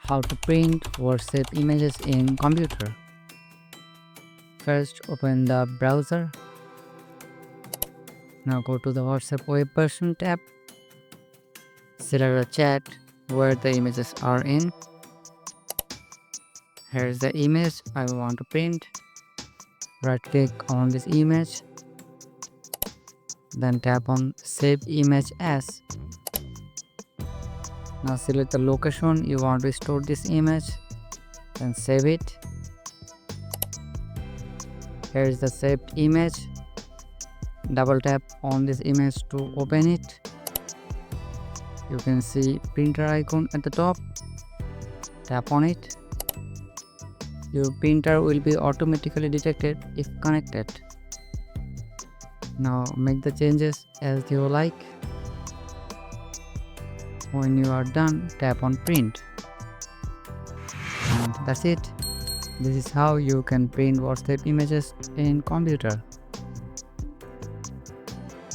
How to print WhatsApp images in computer. First, open the browser. Now go to the WhatsApp web version tab. Select the chat where the images are in. Here is the image I want to print. Right click on this image. Then tap on Save Image As. Now select the location you want to store this image. Then save it. Here is the saved image. Double tap on this image to open it. You can see printer icon at the top. Tap on it. Your printer will be automatically detected if connected. Now make the changes as you like. When you are done, tap on print. And that's it. This is how you can print WhatsApp images in computer.